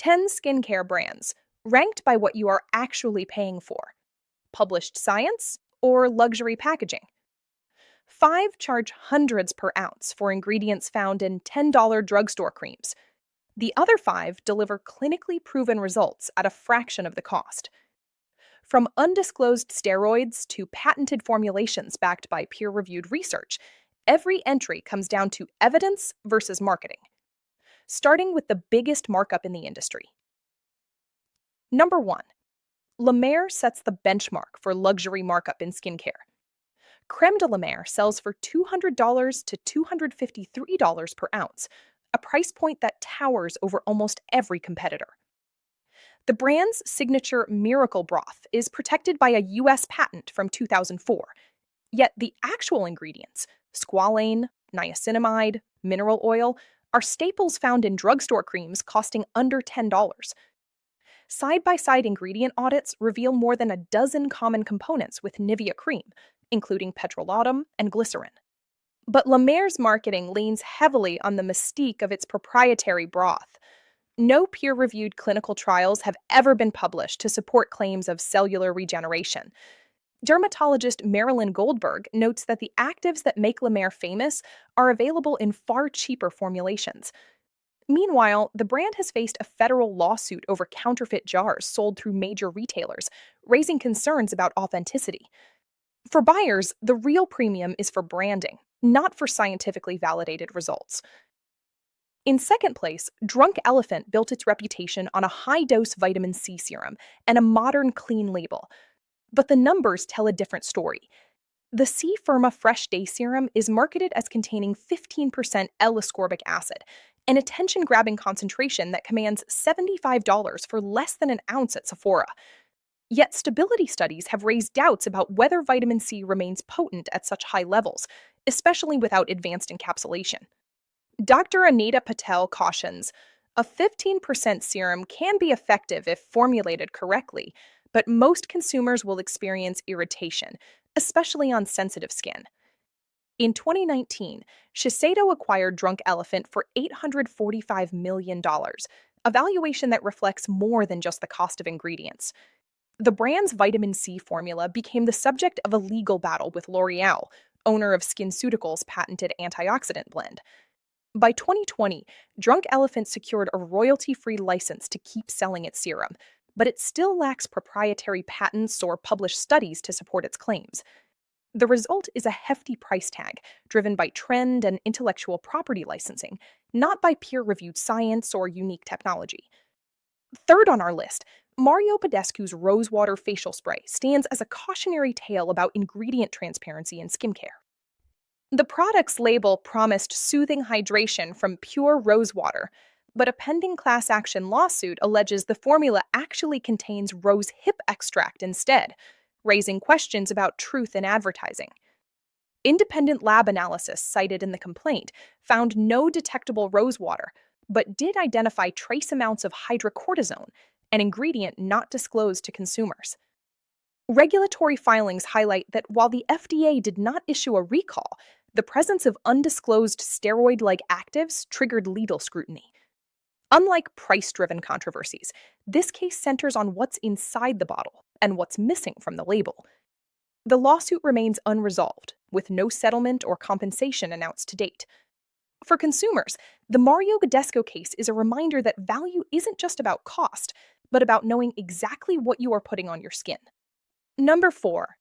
10 skincare brands, ranked by what you are actually paying for: published science or luxury packaging. 5 charge hundreds per ounce for ingredients found in $10 drugstore creams. The other 5 deliver clinically proven results at a fraction of the cost. From undisclosed steroids to patented formulations backed by peer reviewed research, every entry comes down to evidence versus marketing, starting with the biggest markup in the industry. Number 1. La Mer sets the benchmark for luxury markup in skincare. Creme de la Mer sells for $200 to $253 per ounce, a price point that towers over almost every competitor. The brand's signature Miracle Broth is protected by a US patent from 2004, yet the actual ingredients, squalane, niacinamide, mineral oil, are staples found in drugstore creams costing under $10. Side-by-side ingredient audits reveal more than a dozen common components with Nivea cream, including petrolatum and glycerin. But La Mer's marketing leans heavily on the mystique of its proprietary broth. No peer-reviewed clinical trials have ever been published to support claims of cellular regeneration. Dermatologist Marilyn Goldberg notes that the actives that make La Mer famous are available in far cheaper formulations. Meanwhile, the brand has faced a federal lawsuit over counterfeit jars sold through major retailers, raising concerns about authenticity. For buyers, the real premium is for branding, not for scientifically validated results. In second place, Drunk Elephant built its reputation on a high-dose vitamin C serum and a modern clean label. But the numbers tell a different story. The C Firma Fresh Day Serum is marketed as containing 15% L-ascorbic acid, an attention-grabbing concentration that commands $75 for less than an ounce at Sephora. Yet stability studies have raised doubts about whether vitamin C remains potent at such high levels, especially without advanced encapsulation. Dr. Anita Patel cautions, a 15% serum can be effective if formulated correctly, but most consumers will experience irritation, especially on sensitive skin. In 2019, Shiseido acquired Drunk Elephant for $845 million, a valuation that reflects more than just the cost of ingredients. The brand's vitamin C formula became the subject of a legal battle with L'Oreal, owner of SkinCeuticals' patented antioxidant blend. By 2020, Drunk Elephant secured a royalty-free license to keep selling its serum, but it still lacks proprietary patents or published studies to support its claims. The result is a hefty price tag, driven by trend and intellectual property licensing, not by peer-reviewed science or unique technology. Third on our list, Mario Badescu's Rosewater Facial Spray stands as a cautionary tale about ingredient transparency in skincare. The product's label promised soothing hydration from pure rose water, but a pending class action lawsuit alleges the formula actually contains rose hip extract instead, raising questions about truth in advertising. Independent lab analysis cited in the complaint found no detectable rose water, but did identify trace amounts of hydrocortisone, an ingredient not disclosed to consumers. Regulatory filings highlight that while the FDA did not issue a recall, the presence of undisclosed steroid-like actives triggered legal scrutiny. Unlike price-driven controversies, this case centers on what's inside the bottle and what's missing from the label. The lawsuit remains unresolved, with no settlement or compensation announced to date. For consumers, the Mario Badescu case is a reminder that value isn't just about cost, but about knowing exactly what you are putting on your skin. Number 4.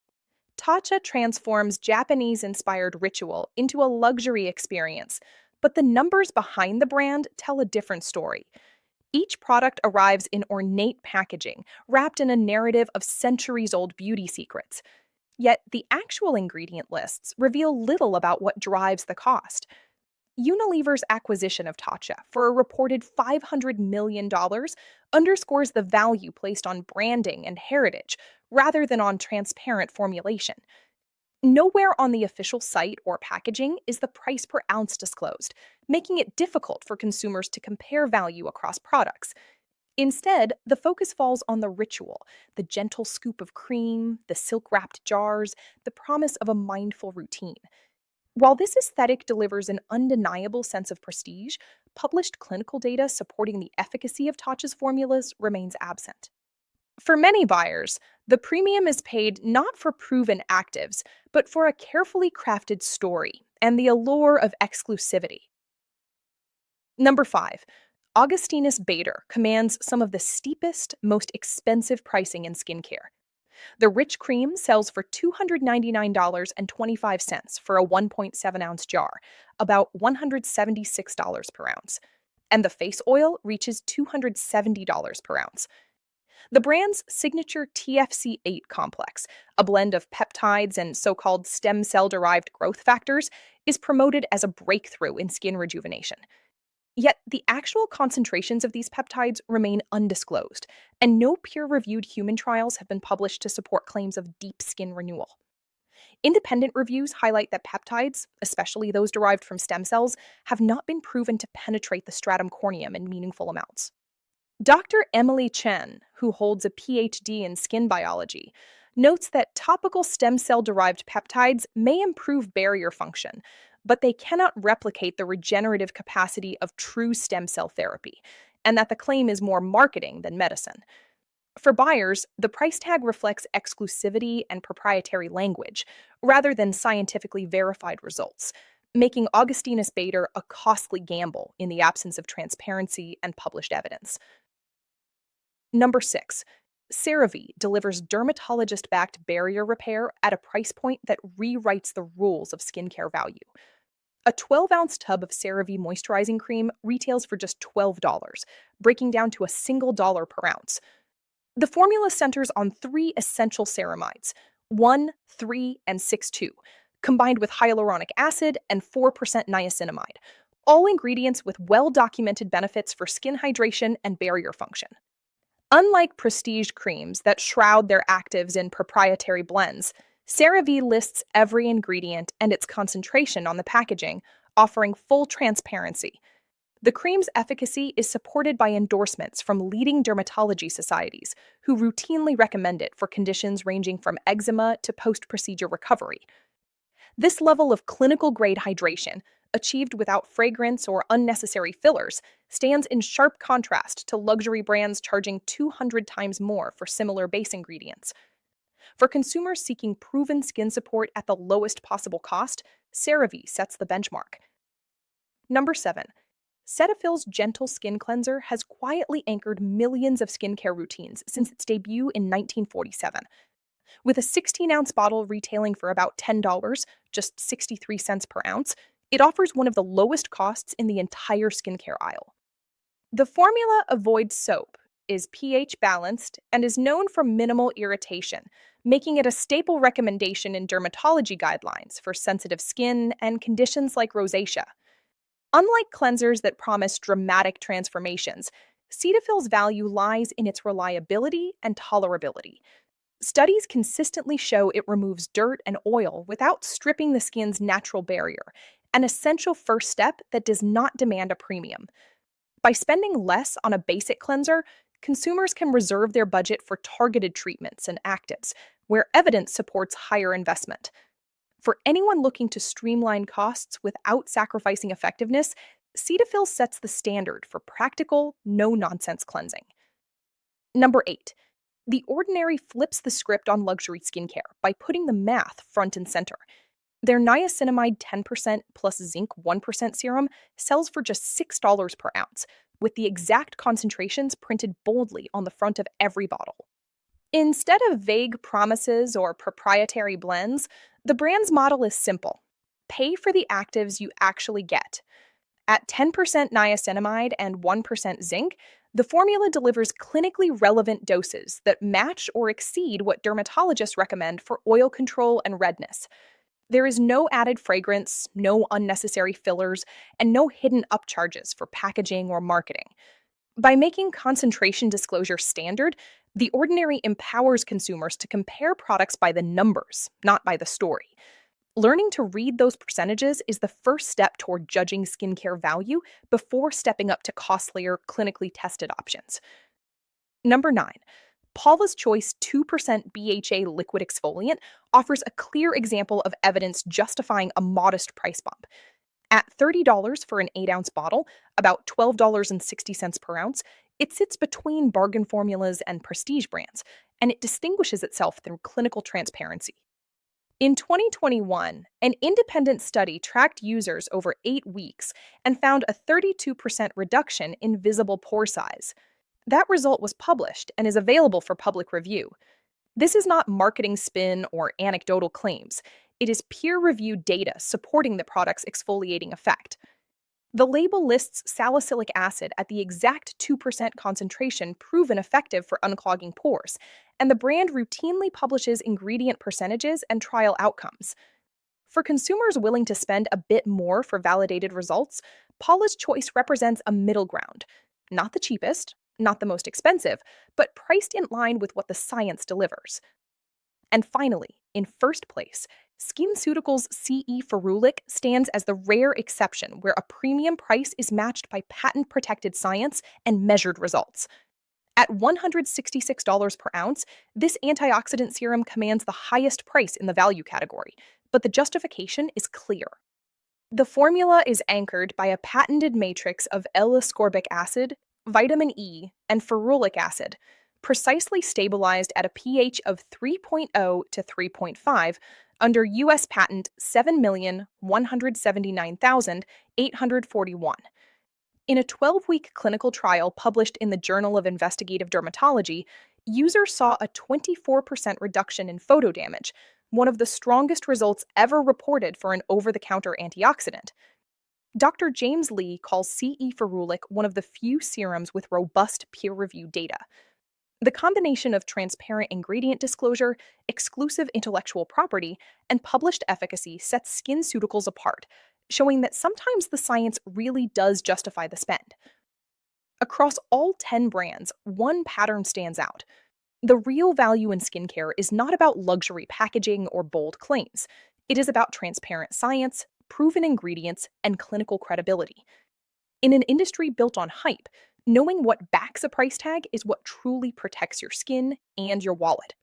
Tatcha transforms Japanese-inspired ritual into a luxury experience, but the numbers behind the brand tell a different story. Each product arrives in ornate packaging, wrapped in a narrative of centuries-old beauty secrets. Yet the actual ingredient lists reveal little about what drives the cost. Unilever's acquisition of Tatcha for a reported $500 million underscores the value placed on branding and heritage rather than on transparent formulation. Nowhere on the official site or packaging is the price per ounce disclosed, making it difficult for consumers to compare value across products. Instead, the focus falls on the ritual, the gentle scoop of cream, the silk-wrapped jars, the promise of a mindful routine. While this aesthetic delivers an undeniable sense of prestige, published clinical data supporting the efficacy of Tatcha's formulas remains absent. For many buyers, the premium is paid not for proven actives, but for a carefully crafted story and the allure of exclusivity. Number 5. Augustinus Bader commands some of the steepest, most expensive pricing in skincare. The rich cream sells for $299.25 for a 1.7-ounce jar, about $176 per ounce. And the face oil reaches $270 per ounce. The brand's signature TFC8 complex, a blend of peptides and so called stem cell derived growth factors, is promoted as a breakthrough in skin rejuvenation. Yet the actual concentrations of these peptides remain undisclosed, and no peer reviewed human trials have been published to support claims of deep skin renewal. Independent reviews highlight that peptides, especially those derived from stem cells, have not been proven to penetrate the stratum corneum in meaningful amounts. Dr. Emily Chen, who holds a PhD in skin biology, notes that topical stem cell derived peptides may improve barrier function, but they cannot replicate the regenerative capacity of true stem cell therapy, and that the claim is more marketing than medicine. For buyers, the price tag reflects exclusivity and proprietary language, rather than scientifically verified results, making Augustinus Bader a costly gamble in the absence of transparency and published evidence. Number 6. CeraVe delivers dermatologist-backed barrier repair at a price point that rewrites the rules of skincare value. A 12-ounce tub of CeraVe moisturizing cream retails for just $12, breaking down to a single dollar per ounce. The formula centers on 3 essential ceramides, 1, 3, and 6,2, combined with hyaluronic acid and 4% niacinamide, all ingredients with well-documented benefits for skin hydration and barrier function. Unlike prestige creams that shroud their actives in proprietary blends, CeraVe lists every ingredient and its concentration on the packaging, offering full transparency. The cream's efficacy is supported by endorsements from leading dermatology societies, who routinely recommend it for conditions ranging from eczema to post-procedure recovery. This level of clinical-grade hydration, achieved without fragrance or unnecessary fillers, stands in sharp contrast to luxury brands charging 200 times more for similar base ingredients. For consumers seeking proven skin support at the lowest possible cost, CeraVe sets the benchmark. Number 7. Cetaphil's Gentle Skin Cleanser has quietly anchored millions of skincare routines since its debut in 1947. With a 16-ounce bottle retailing for about $10, just 63 cents per ounce, it offers one of the lowest costs in the entire skincare aisle. The formula avoids soap, is pH balanced, and is known for minimal irritation, making it a staple recommendation in dermatology guidelines for sensitive skin and conditions like rosacea. Unlike cleansers that promise dramatic transformations, Cetaphil's value lies in its reliability and tolerability. Studies consistently show it removes dirt and oil without stripping the skin's natural barrier, an essential first step that does not demand a premium. By spending less on a basic cleanser, consumers can reserve their budget for targeted treatments and actives, where evidence supports higher investment. For anyone looking to streamline costs without sacrificing effectiveness, Cetaphil sets the standard for practical, no-nonsense cleansing. Number 8. The Ordinary flips the script on luxury skincare by putting the math front and center. Their niacinamide 10% plus zinc 1% serum sells for just $6 per ounce, with the exact concentrations printed boldly on the front of every bottle. Instead of vague promises or proprietary blends, the brand's model is simple. Pay for the actives you actually get. At 10% niacinamide and 1% zinc, the formula delivers clinically relevant doses that match or exceed what dermatologists recommend for oil control and redness. There is no added fragrance, no unnecessary fillers, and no hidden upcharges for packaging or marketing. By making concentration disclosure standard, The Ordinary empowers consumers to compare products by the numbers, not by the story. Learning to read those percentages is the first step toward judging skincare value before stepping up to costlier, clinically tested options. Number 9. Paula's Choice 2% BHA liquid exfoliant offers a clear example of evidence justifying a modest price bump. At $30 for an 8-ounce bottle, about $12.60 per ounce, it sits between bargain formulas and prestige brands, and it distinguishes itself through clinical transparency. In 2021, an independent study tracked users over 8 weeks and found a 32% reduction in visible pore size. That result was published and is available for public review. This is not marketing spin or anecdotal claims. It is peer reviewed data supporting the product's exfoliating effect. The label lists salicylic acid at the exact 2% concentration proven effective for unclogging pores, and the brand routinely publishes ingredient percentages and trial outcomes. For consumers willing to spend a bit more for validated results, Paula's Choice represents a middle ground. Not the cheapest, not the most expensive, but priced in line with what the science delivers. And finally, in first place, SkinCeuticals CE Ferulic stands as the rare exception where a premium price is matched by patent-protected science and measured results. At $166 per ounce, this antioxidant serum commands the highest price in the value category, but the justification is clear. The formula is anchored by a patented matrix of L-ascorbic acid, vitamin E, and ferulic acid, precisely stabilized at a pH of 3.0 to 3.5 under US patent 7,179,841. In a 12-week clinical trial published in the Journal of Investigative Dermatology, users saw a 24% reduction in photo damage, one of the strongest results ever reported for an over-the-counter antioxidant. Dr. James Lee calls CE Ferulic one of the few serums with robust peer-reviewed data. The combination of transparent ingredient disclosure, exclusive intellectual property, and published efficacy sets SkinCeuticals apart, showing that sometimes the science really does justify the spend. Across all 10 brands, one pattern stands out. The real value in skincare is not about luxury packaging or bold claims. It is about transparent science, proven ingredients, and clinical credibility. In an industry built on hype, knowing what backs a price tag is what truly protects your skin and your wallet.